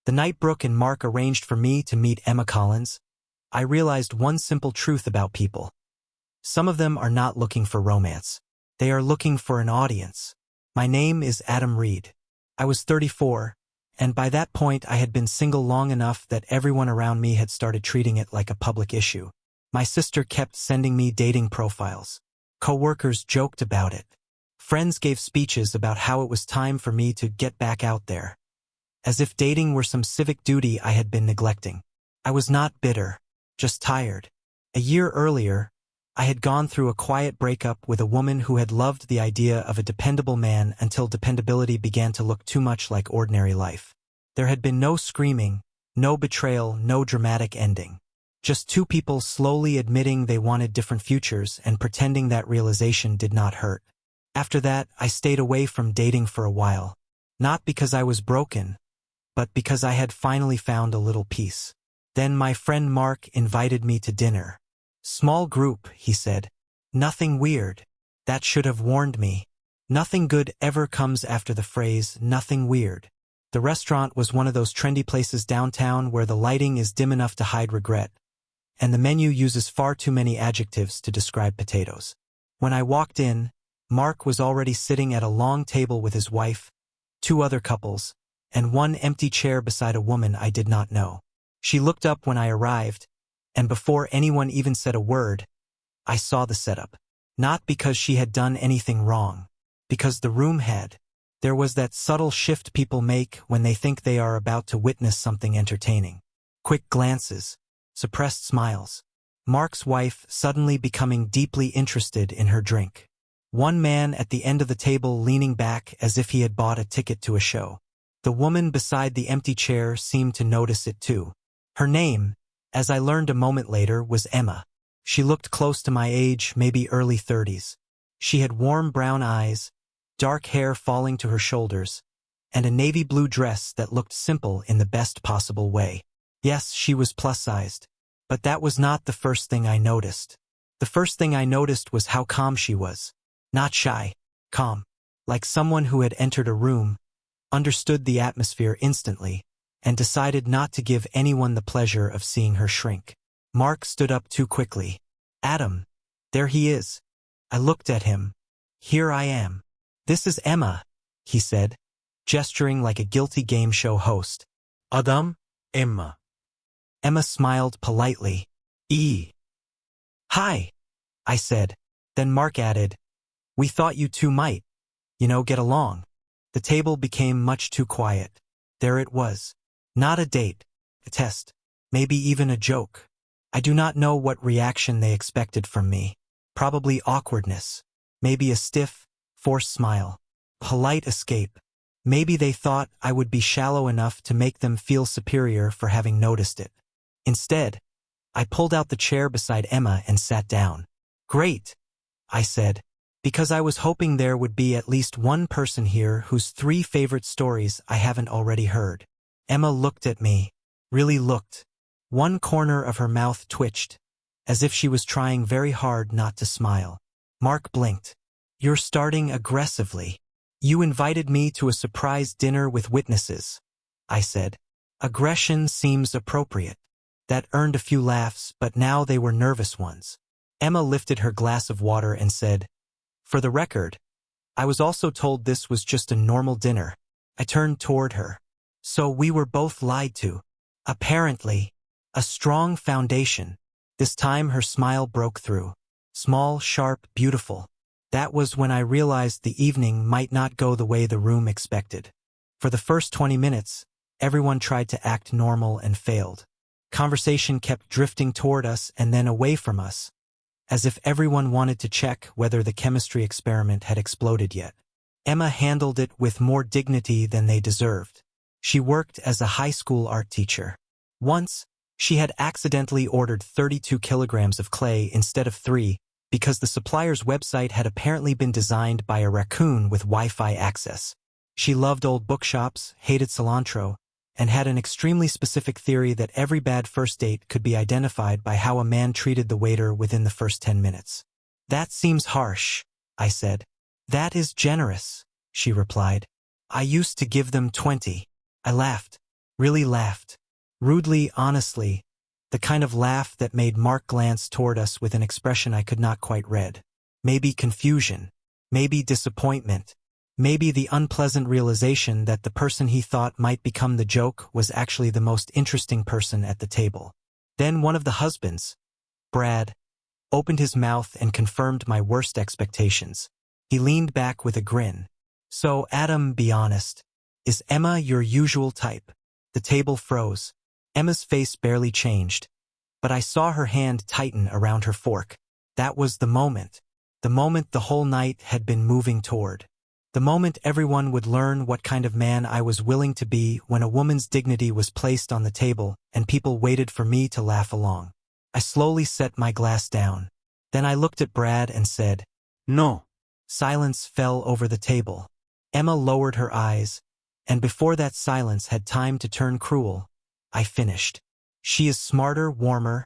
The night Brooke and Mark arranged for me to meet Emma Collins, I realized one simple truth about people. Some of them are not looking for romance. They are looking for an audience. My name is Adam Reed. I was 34, and by that point I had been single long enough that everyone around me had started treating it like a public issue. My sister kept sending me dating profiles. Coworkers joked about it. Friends gave speeches about how it was time for me to get back out there. As if dating were some civic duty I had been neglecting. I was not bitter, just tired. A year earlier, I had gone through a quiet breakup with a woman who had loved the idea of a dependable man until dependability began to look too much like ordinary life. There had been no screaming, no betrayal, no dramatic ending. Just two people slowly admitting they wanted different futures and pretending that realization did not hurt. After that, I stayed away from dating for a while. Not because I was broken, but because I had finally found a little peace. Then my friend Mark invited me to dinner. Small group, he said. Nothing weird. That should have warned me. Nothing good ever comes after the phrase, nothing weird. The restaurant was one of those trendy places downtown where the lighting is dim enough to hide regret, and the menu uses far too many adjectives to describe potatoes. When I walked in, Mark was already sitting at a long table with his wife, two other couples, and one empty chair beside a woman I did not know. She looked up when I arrived, and before anyone even said a word, I saw the setup. Not because she had done anything wrong, because the room had. There was that subtle shift people make when they think they are about to witness something entertaining. Quick glances, suppressed smiles. Mark's wife suddenly becoming deeply interested in her drink. One man at the end of the table leaning back as if he had bought a ticket to a show. The woman beside the empty chair seemed to notice it too. Her name, as I learned a moment later, was Emma. She looked close to my age, maybe early 30s. She had warm brown eyes, dark hair falling to her shoulders, and a navy blue dress that looked simple in the best possible way. Yes, she was plus-sized, but that was not the first thing I noticed. The first thing I noticed was how calm she was. Not shy, calm, like someone who had entered a room, understood the atmosphere instantly, and decided not to give anyone the pleasure of seeing her shrink. Mark stood up too quickly. Adam, there he is. I looked at him. Here I am. This is Emma, he said, gesturing like a guilty game show host. Adam, Emma. Emma smiled politely. Hi, I said. Then Mark added, we thought you two might, get along. The table became much too quiet. There it was. Not a date, a test, maybe even a joke. I do not know what reaction they expected from me. Probably awkwardness. Maybe a stiff, forced smile. Polite escape. Maybe they thought I would be shallow enough to make them feel superior for having noticed it. Instead, I pulled out the chair beside Emma and sat down. Great, I said, because I was hoping there would be at least one person here whose 3 favorite stories I haven't already heard. Emma looked at me, really looked. One corner of her mouth twitched, as if she was trying very hard not to smile. Mark blinked. You're starting aggressively. You invited me to a surprise dinner with witnesses, I said. Aggression seems appropriate. That earned a few laughs, but now they were nervous ones. Emma lifted her glass of water and said, for the record, I was also told this was just a normal dinner. I turned toward her. So we were both lied to. Apparently, a strong foundation. This time her smile broke through. Small, sharp, beautiful. That was when I realized the evening might not go the way the room expected. For the first 20 minutes, everyone tried to act normal and failed. Conversation kept drifting toward us and then away from us, as if everyone wanted to check whether the chemistry experiment had exploded yet. Emma handled it with more dignity than they deserved. She worked as a high school art teacher. Once, she had accidentally ordered 32 kilograms of clay instead of 3 because the supplier's website had apparently been designed by a raccoon with Wi-Fi access. She loved old bookshops, hated cilantro, and had an extremely specific theory that every bad first date could be identified by how a man treated the waiter within the first 10 minutes. That seems harsh, I said. That is generous, she replied. I used to give them 20. I laughed. Really laughed. Rudely, honestly, the kind of laugh that made Mark glance toward us with an expression I could not quite read. Maybe confusion. Maybe disappointment. Maybe the unpleasant realization that the person he thought might become the joke was actually the most interesting person at the table. Then one of the husbands, Brad, opened his mouth and confirmed my worst expectations. He leaned back with a grin. So, Adam, be honest. Is Emma your usual type? The table froze. Emma's face barely changed. But I saw her hand tighten around her fork. That was the moment. The moment the whole night had been moving toward. The moment everyone would learn what kind of man I was willing to be when a woman's dignity was placed on the table and people waited for me to laugh along. I slowly set my glass down. Then I looked at Brad and said, No. Silence fell over the table. Emma lowered her eyes, and before that silence had time to turn cruel, I finished. She is smarter, warmer,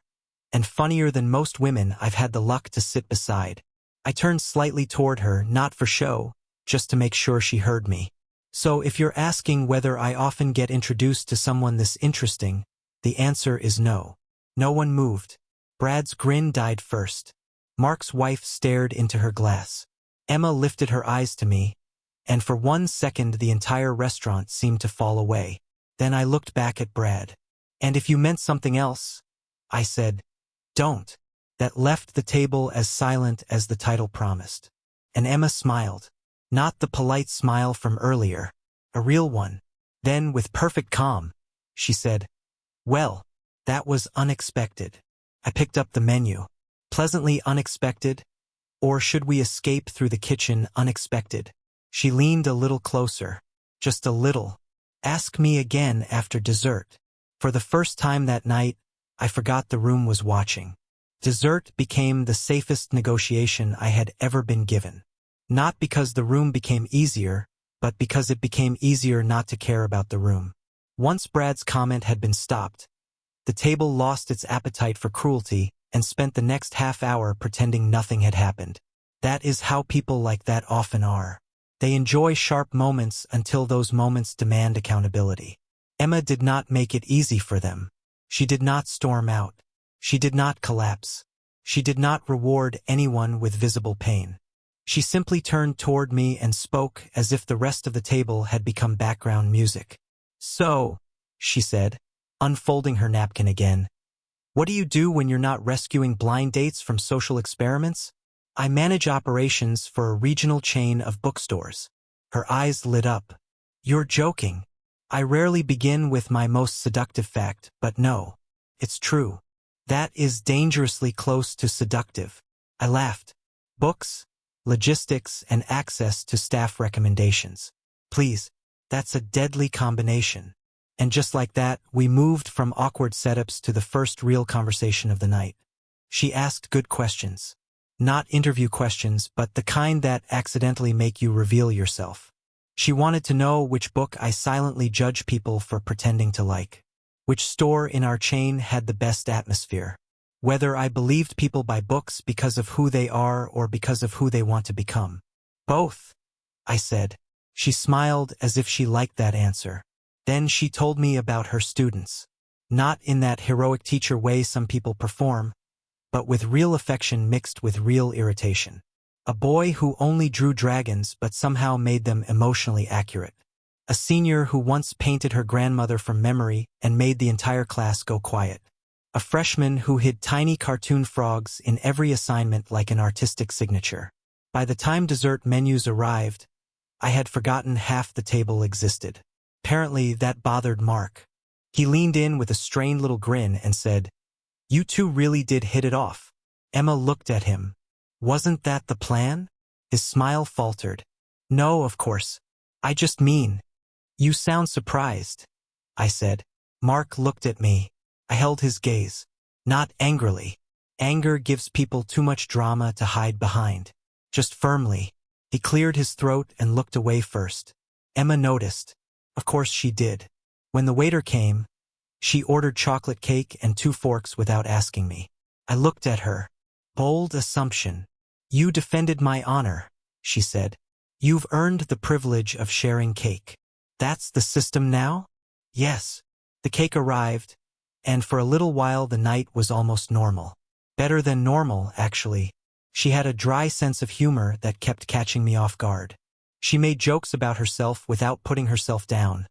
and funnier than most women I've had the luck to sit beside. I turned slightly toward her, not for show, just to make sure she heard me. So if you're asking whether I often get introduced to someone this interesting, the answer is no. No one moved. Brad's grin died first. Mark's wife stared into her glass. Emma lifted her eyes to me, and for 1 second the entire restaurant seemed to fall away. Then I looked back at Brad. And if you meant something else, I said, don't. That left the table as silent as the title promised. And Emma smiled. Not the polite smile from earlier, a real one. Then, with perfect calm, she said, well, that was unexpected. I picked up the menu. Pleasantly unexpected? Or should we escape through the kitchen unexpected? She leaned a little closer. Just a little. Ask me again after dessert. For the first time that night, I forgot the room was watching. Dessert became the safest negotiation I had ever been given. Not because the room became easier, but because it became easier not to care about the room. Once Brad's comment had been stopped, the table lost its appetite for cruelty and spent the next half hour pretending nothing had happened. That is how people like that often are. They enjoy sharp moments until those moments demand accountability. Emma did not make it easy for them. She did not storm out. She did not collapse. She did not reward anyone with visible pain. She simply turned toward me and spoke as if the rest of the table had become background music. So, she said, unfolding her napkin again, what do you do when you're not rescuing blind dates from social experiments? I manage operations for a regional chain of bookstores. Her eyes lit up. You're joking. I rarely begin with my most seductive fact, but no, it's true. That is dangerously close to seductive. I laughed. Books, logistics, and access to staff recommendations. Please, that's a deadly combination. And just like that, we moved from awkward setups to the first real conversation of the night. She asked good questions. Not interview questions, but the kind that accidentally make you reveal yourself. She wanted to know which book I silently judge people for pretending to like. Which store in our chain had the best atmosphere. Whether I believed people buy books because of who they are or because of who they want to become. Both, I said. She smiled as if she liked that answer. Then she told me about her students. Not in that heroic teacher way some people perform, but with real affection mixed with real irritation. A boy who only drew dragons but somehow made them emotionally accurate. A senior who once painted her grandmother from memory and made the entire class go quiet. A freshman who hid tiny cartoon frogs in every assignment like an artistic signature. By the time dessert menus arrived, I had forgotten half the table existed. Apparently that bothered Mark. He leaned in with a strained little grin and said, "You two really did hit it off." Emma looked at him. "Wasn't that the plan?" His smile faltered. "No, of course. I just mean, you sound surprised," I said. Mark looked at me. I held his gaze. Not angrily. Anger gives people too much drama to hide behind. Just firmly. He cleared his throat and looked away first. Emma noticed. Of course she did. When the waiter came, she ordered chocolate cake and 2 forks without asking me. I looked at her. Bold assumption. "You defended my honor," she said. "You've earned the privilege of sharing cake." "That's the system now?" "Yes." The cake arrived, and for a little while the night was almost normal. Better than normal, actually. She had a dry sense of humor that kept catching me off guard. She made jokes about herself without putting herself down,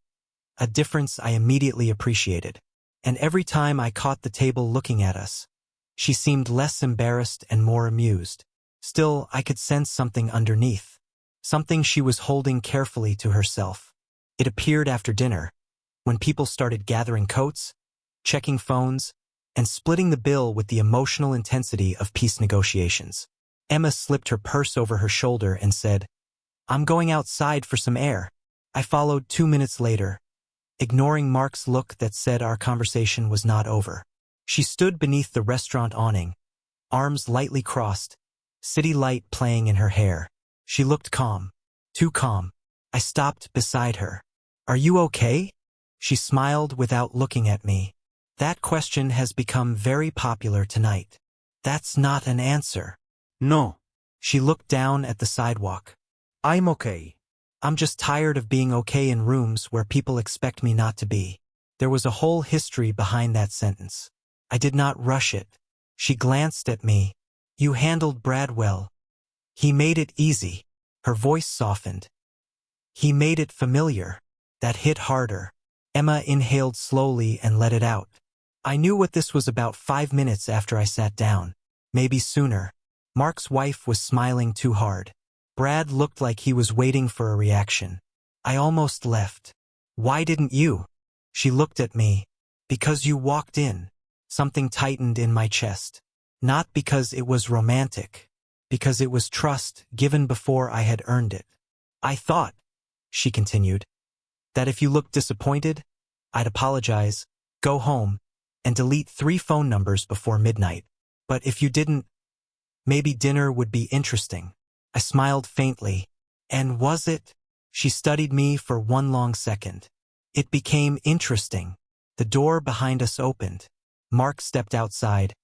a difference I immediately appreciated. And every time I caught the table looking at us, she seemed less embarrassed and more amused. Still, I could sense something underneath, something she was holding carefully to herself. It appeared after dinner, when people started gathering coats, checking phones, and splitting the bill with the emotional intensity of peace negotiations. Emma slipped her purse over her shoulder and said, "I'm going outside for some air." I followed 2 minutes later, ignoring Mark's look that said our conversation was not over. She stood beneath the restaurant awning, arms lightly crossed, city light playing in her hair. She looked calm, too calm. I stopped beside her. "Are you okay?" She smiled without looking at me. "That question has become very popular tonight." "That's not an answer." No, She looked down at the sidewalk. I'm okay. "I'm just tired of being okay in rooms where people expect me not to be." There was a whole history behind that sentence. I did not rush it. She glanced at me. "You handled Brad well. He made it easy." Her voice softened. "He made it familiar." That hit harder. Emma inhaled slowly and let it out. I knew what this was about 5 minutes after I sat down. Maybe sooner. Mark's wife was smiling too hard. Brad looked like he was waiting for a reaction. I almost left. "Why didn't you?" She looked at me. "Because you walked in." Something tightened in my chest. Not because it was romantic. Because it was trust given before I had earned it. "I thought," she continued, "that if you looked disappointed, I'd apologize, go home, and delete 3 phone numbers before midnight. But if you didn't, maybe dinner would be interesting." I smiled faintly. "And was it?" She studied me for one long second. "It became interesting." The door behind us opened. Mark stepped outside,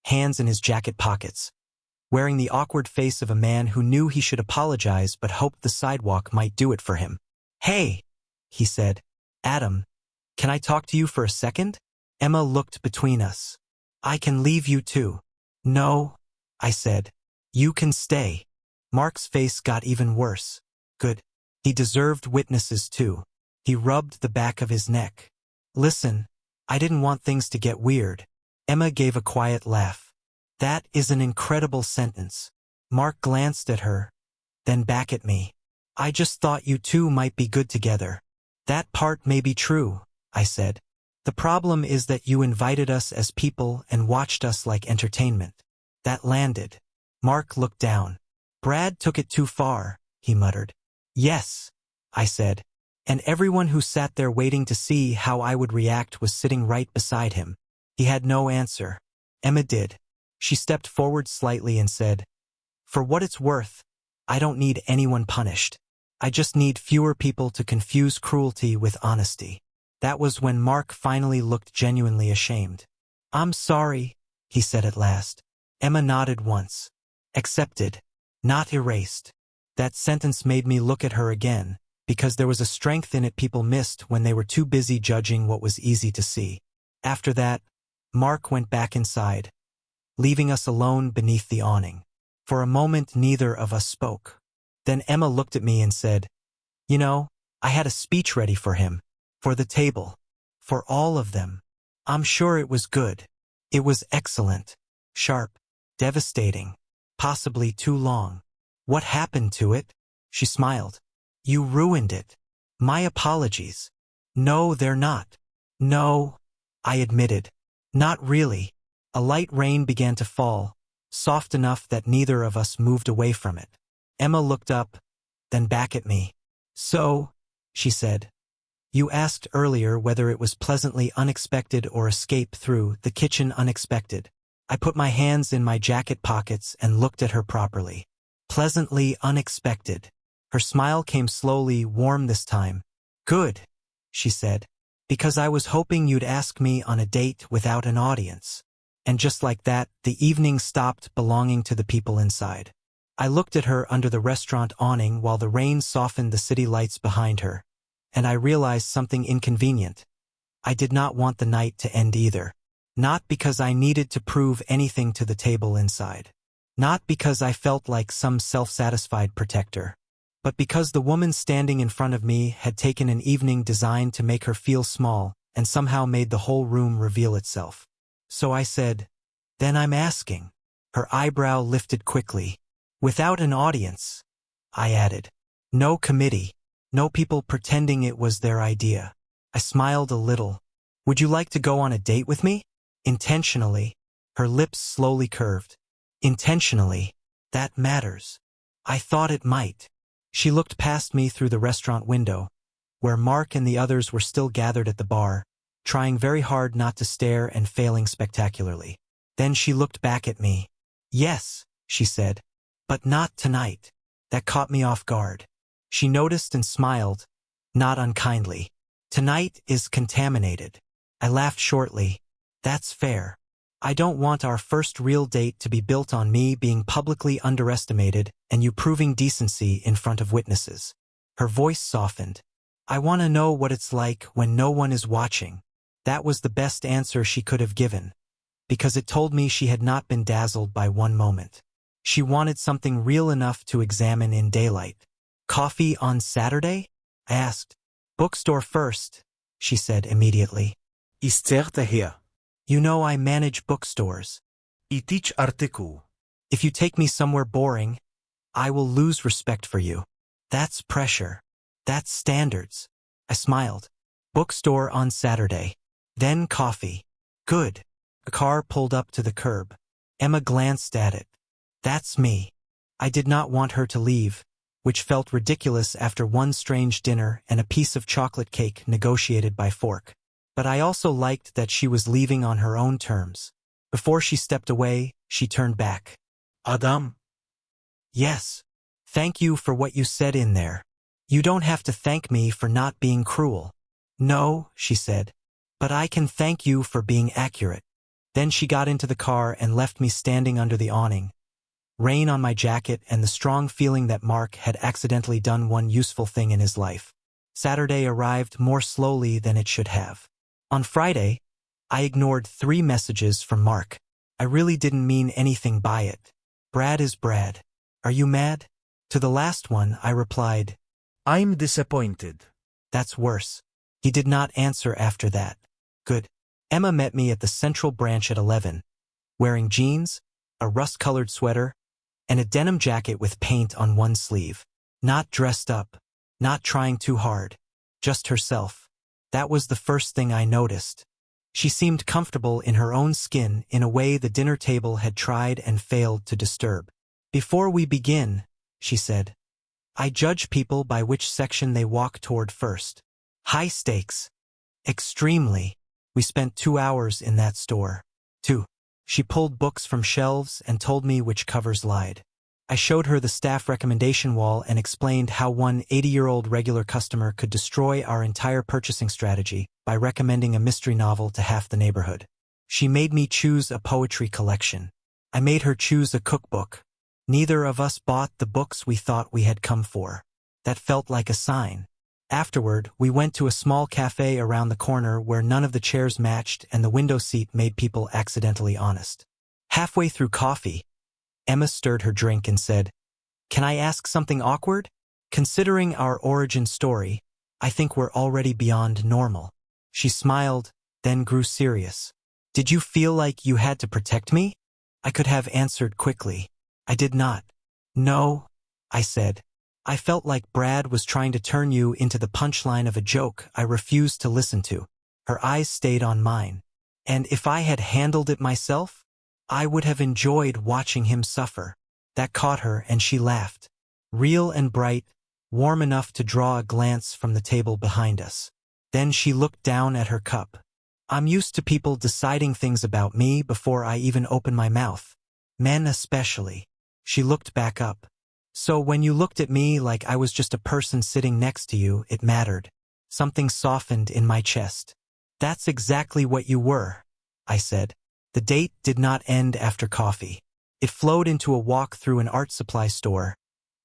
hands in his jacket pockets, wearing the awkward face of a man who knew he should apologize but hoped the sidewalk might do it for him. "Hey," he said. "Adam, can I talk to you for a second?" Emma looked between us. "I can leave you too." "No," I said. "You can stay." Mark's face got even worse. Good. He deserved witnesses too. He rubbed the back of his neck. "Listen, I didn't want things to get weird." Emma gave a quiet laugh. "That is an incredible sentence." Mark glanced at her, then back at me. "I just thought you two might be good together." "That part may be true," I said. "The problem is that you invited us as people and watched us like entertainment." That landed. Mark looked down. "Brad took it too far," he muttered. "Yes," I said. And everyone who sat there waiting to see how I would react was sitting right beside him. He had no answer. Emma did. She stepped forward slightly and said, "For what it's worth, I don't need anyone punished. I just need fewer people to confuse cruelty with honesty." That was when Mark finally looked genuinely ashamed. "I'm sorry," he said at last. Emma nodded once. Accepted, not erased. That sentence made me look at her again, because there was a strength in it people missed when they were too busy judging what was easy to see. After that, Mark went back inside, leaving us alone beneath the awning. For a moment neither of us spoke. Then Emma looked at me and said, "You know, I had a speech ready for him. For the table. For all of them. I'm sure it was good. It was excellent. Sharp. Devastating. Possibly too long. What happened to it?" She smiled. "You ruined it. My apologies." "No, they're not." "No," I admitted. "Not really." A light rain began to fall, soft enough that neither of us moved away from it. Emma looked up, then back at me. "So," she said, "you asked earlier whether it was pleasantly unexpected or escape through the kitchen unexpected." I put my hands in my jacket pockets and looked at her properly. "Pleasantly unexpected." Her smile came slowly, warm this time. "Good," she said, "because I was hoping you'd ask me on a date without an audience." And just like that, the evening stopped belonging to the people inside. I looked at her under the restaurant awning while the rain softened the city lights behind her, and I realized something inconvenient. I did not want the night to end either. Not because I needed to prove anything to the table inside. Not because I felt like some self-satisfied protector. But because the woman standing in front of me had taken an evening designed to make her feel small and somehow made the whole room reveal itself. So I said, "Then I'm asking." Her eyebrow lifted quickly. "Without an audience," I added. "No committee. No people pretending it was their idea." I smiled a little. "Would you like to go on a date with me?" Intentionally. Her lips slowly curved. Intentionally. That matters. I thought it might. She looked past me through the restaurant window, where Mark and the others were still gathered at the bar, trying very hard not to stare and failing spectacularly. Then she looked back at me. "Yes," she said, "but not tonight." That caught me off guard. She noticed and smiled, not unkindly. "Tonight is contaminated." I laughed shortly. "That's fair. I don't want our first real date to be built on me being publicly underestimated and you proving decency in front of witnesses." Her voice softened. "I want to know what it's like when no one is watching." That was the best answer she could have given, because it told me she had not been dazzled by one moment. She wanted something real enough to examine in daylight. "Coffee on Saturday?" I asked. "Bookstore first," she said immediately. Isterta here. "You know I manage bookstores. I teach artykuł. If you take me somewhere boring, I will lose respect for you." That's pressure. That's standards. I smiled. "Bookstore on Saturday. Then coffee." "Good." A car pulled up to the curb. Emma glanced at it. "That's me." I did not want her to leave, which felt ridiculous after one strange dinner and a piece of chocolate cake negotiated by fork. But I also liked that she was leaving on her own terms. Before she stepped away, she turned back. Adam? "Yes. Thank you for what you said in there. You don't have to thank me for not being cruel." "No," she said, "but I can thank you for being accurate." Then she got into the car and left me standing under the awning. Rain on my jacket and the strong feeling that Mark had accidentally done one useful thing in his life. Saturday arrived more slowly than it should have. On Friday, I ignored 3 messages from Mark. I really didn't mean anything by it. Brad is Brad. Are you mad? To the last one, I replied, I'm disappointed. That's worse. He did not answer after that. Good. Emma met me at the Central Branch at 11, wearing jeans, a rust-colored sweater, and a denim jacket with paint on one sleeve. Not dressed up, not trying too hard, just herself. That was the first thing I noticed. She seemed comfortable in her own skin in a way the dinner table had tried and failed to disturb. "Before we begin," she said, "I judge people by which section they walk toward first. High stakes. Extremely. We spent 2 hours in that store. 2. She pulled books from shelves and told me which covers lied. I showed her the staff recommendation wall and explained how one 80-year-old regular customer could destroy our entire purchasing strategy by recommending a mystery novel to half the neighborhood. She made me choose a poetry collection. I made her choose a cookbook. Neither of us bought the books we thought we had come for. That felt like a sign. Afterward, we went to a small cafe around the corner where none of the chairs matched and the window seat made people accidentally honest. Halfway through coffee, Emma stirred her drink and said, "Can I ask something awkward? Considering our origin story, I think we're already beyond normal." She smiled, then grew serious. "Did you feel like you had to protect me?" I could have answered quickly. I did not. "No," I said. "I felt like Brad was trying to turn you into the punchline of a joke I refused to listen to." Her eyes stayed on mine. "And if I had handled it myself, I would have enjoyed watching him suffer." That caught her and she laughed. Real and bright, warm enough to draw a glance from the table behind us. Then she looked down at her cup. "I'm used to people deciding things about me before I even open my mouth. Men especially." She looked back up. "So when you looked at me like I was just a person sitting next to you, it mattered." Something softened in my chest. "That's exactly what you were," I said. The date did not end after coffee. It flowed into a walk through an art supply store,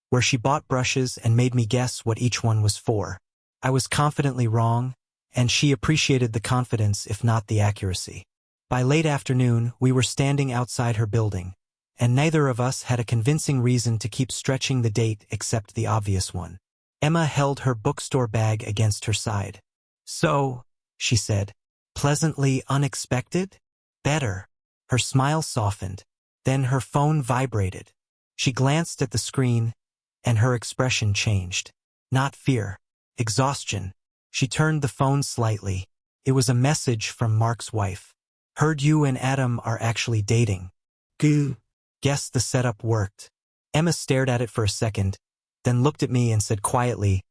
where she bought brushes and made me guess what each one was for. I was confidently wrong, and she appreciated the confidence if not the accuracy. By late afternoon, we were standing outside her building, and neither of us had a convincing reason to keep stretching the date except the obvious one. Emma held her bookstore bag against her side. "So," she said, "pleasantly unexpected?" "Better." Her smile softened. Then her phone vibrated. She glanced at the screen, and her expression changed. Not fear. Exhaustion. She turned the phone slightly. It was a message from Mark's wife. "Heard you and Adam are actually dating." Guess the setup worked. Emma stared at it for a second, then looked at me and said quietly,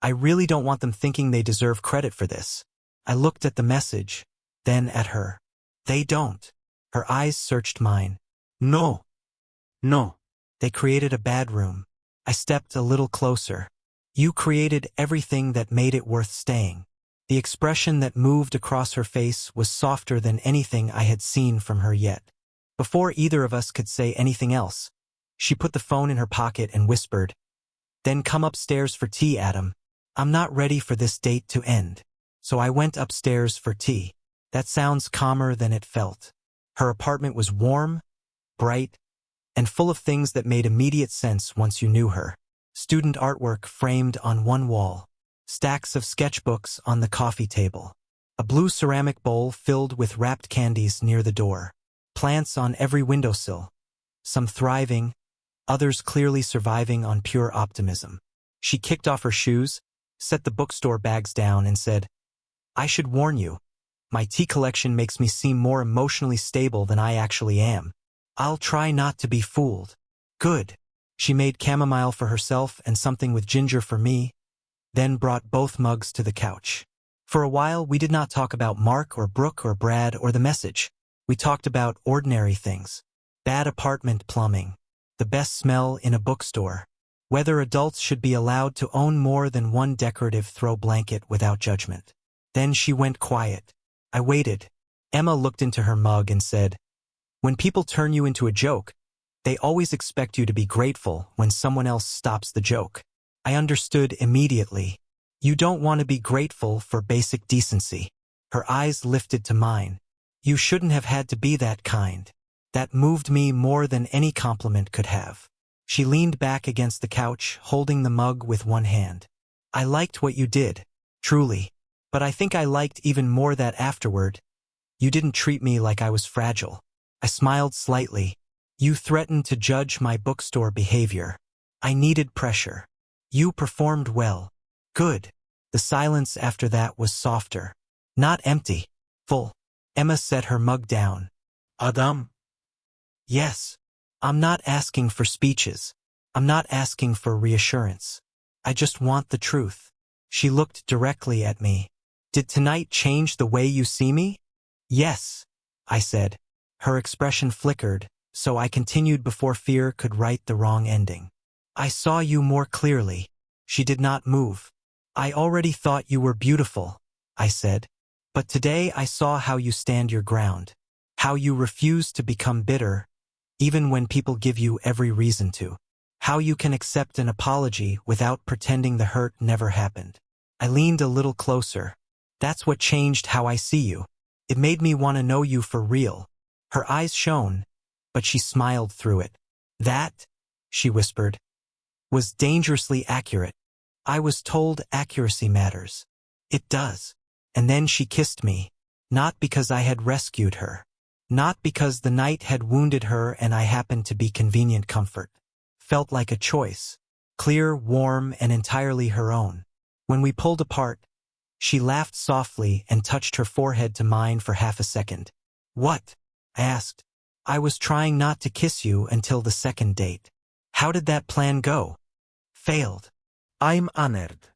"I really don't want them thinking they deserve credit for this." I looked at the message, then at her. "They don't." Her eyes searched mine. "No. No. They created a bad room." I stepped a little closer. "You created everything that made it worth staying." The expression that moved across her face was softer than anything I had seen from her yet. Before either of us could say anything else, she put the phone in her pocket and whispered, "Then come upstairs for tea, Adam. I'm not ready for this date to end." So I went upstairs for tea. That sounds calmer than it felt. Her apartment was warm, bright, and full of things that made immediate sense once you knew her. Student artwork framed on one wall, stacks of sketchbooks on the coffee table, a blue ceramic bowl filled with wrapped candies near the door, plants on every windowsill, some thriving, others clearly surviving on pure optimism. She kicked off her shoes, set the bookstore bags down, and said, "I should warn you. My tea collection makes me seem more emotionally stable than I actually am. I'll try not to be fooled." "Good." She made chamomile for herself and something with ginger for me, then brought both mugs to the couch. For a while, we did not talk about Mark or Brooke or Brad or the message. We talked about ordinary things. Bad apartment plumbing, the best smell in a bookstore, whether adults should be allowed to own more than one decorative throw blanket without judgment. Then she went quiet. I waited. Emma looked into her mug and said, "When people turn you into a joke, they always expect you to be grateful when someone else stops the joke." I understood immediately. You don't want to be grateful for basic decency. Her eyes lifted to mine. "You shouldn't have had to be that kind." That moved me more than any compliment could have. She leaned back against the couch, holding the mug with one hand. "I liked what you did, truly. But I think I liked even more that afterward, you didn't treat me like I was fragile." I smiled slightly. "You threatened to judge my bookstore behavior. I needed pressure. You performed well." "Good." The silence after that was softer. Not empty. Full. Emma set her mug down. Adam? "Yes. I'm not asking for speeches. I'm not asking for reassurance. I just want the truth." She looked directly at me. "Did tonight change the way you see me?" "Yes," I said. Her expression flickered, so I continued before fear could write the wrong ending. "I saw you more clearly." She did not move. "I already thought you were beautiful," I said. "But today I saw how you stand your ground. How you refuse to become bitter, even when people give you every reason to. How you can accept an apology without pretending the hurt never happened." I leaned a little closer. "That's what changed how I see you. It made me want to know you for real." Her eyes shone, but she smiled through it. "That," she whispered, "was dangerously accurate. I was told accuracy matters. It does." And then she kissed me, not because I had rescued her, not because the night had wounded her and I happened to be convenient comfort. Felt like a choice, clear, warm, and entirely her own. When we pulled apart, she laughed softly and touched her forehead to mine for half a second. "What?" I asked. "I was trying not to kiss you until the second date." "How did that plan go?" "Failed." I'm honored.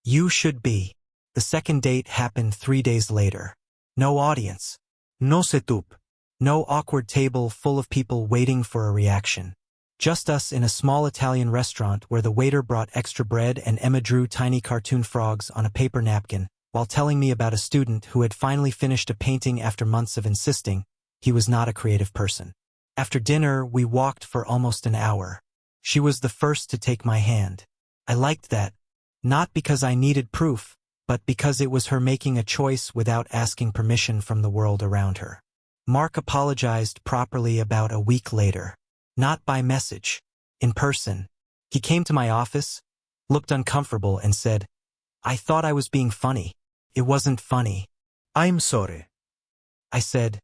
"You should be." The second date happened 3 days later. No audience. No setup. No awkward table full of people waiting for a reaction. Just us in a small Italian restaurant where the waiter brought extra bread and Emma drew tiny cartoon frogs on a paper napkin while telling me about a student who had finally finished a painting after months of insisting he was not a creative person. After dinner, we walked for almost an hour. She was the first to take my hand. I liked that, not because I needed proof, but because it was her making a choice without asking permission from the world around her. Mark apologized properly about a week later. Not by message. In person. He came to my office, looked uncomfortable and said, "I thought I was being funny. It wasn't funny." I'm sorry. I said,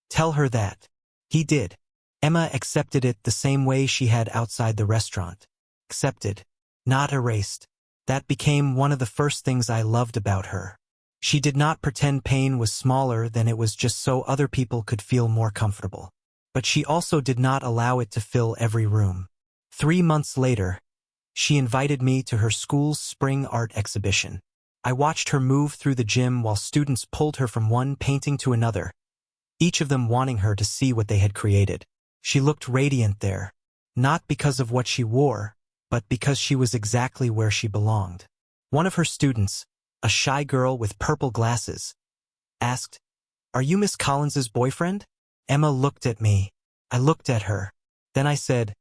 "Tell her that." He did. Emma accepted it the same way she had outside the restaurant. Accepted. Not erased. That became one of the first things I loved about her. She did not pretend pain was smaller than it was just so other people could feel more comfortable. But she also did not allow it to fill every room. 3 months later, she invited me to her school's spring art exhibition. I watched her move through the gym while students pulled her from one painting to another, each of them wanting her to see what they had created. She looked radiant there, not because of what she wore, but because she was exactly where she belonged. One of her students, a shy girl with purple glasses, asked, "Are you Miss Collins's boyfriend?" Emma looked at me. I looked at her. Then I said,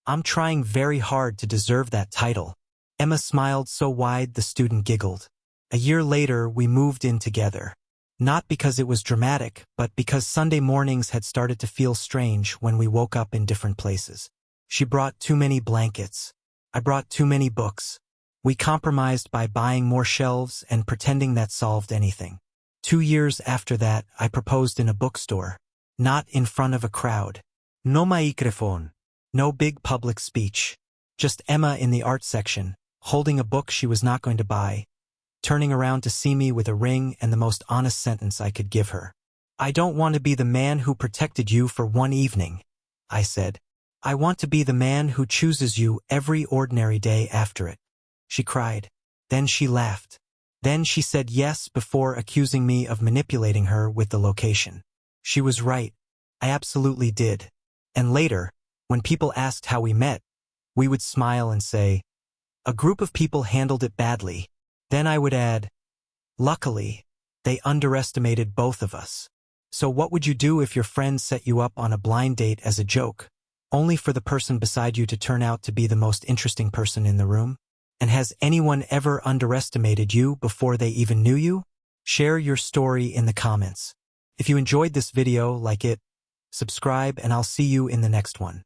"I'm trying very hard to deserve that title." Emma smiled so wide the student giggled. A year later, we moved in together. Not because it was dramatic, but because Sunday mornings had started to feel strange when we woke up in different places. She brought too many blankets. I brought too many books. We compromised by buying more shelves and pretending that solved anything. 2 years after that, I proposed in a bookstore. Not in front of a crowd. No microphone. No big public speech. Just Emma in the art section, holding a book she was not going to buy, turning around to see me with a ring and the most honest sentence I could give her. "I don't want to be the man who protected you for one evening," I said. "I want to be the man who chooses you every ordinary day after it." She cried. Then she laughed. Then she said yes before accusing me of manipulating her with the location. She was right. I absolutely did. And later, when people asked how we met, we would smile and say, "A group of people handled it badly." Then I would add, "Luckily, they underestimated both of us." So what would you do if your friend set you up on a blind date as a joke, only for the person beside you to turn out to be the most interesting person in the room? And has anyone ever underestimated you before they even knew you? Share your story in the comments. If you enjoyed this video, like it, subscribe, and I'll see you in the next one.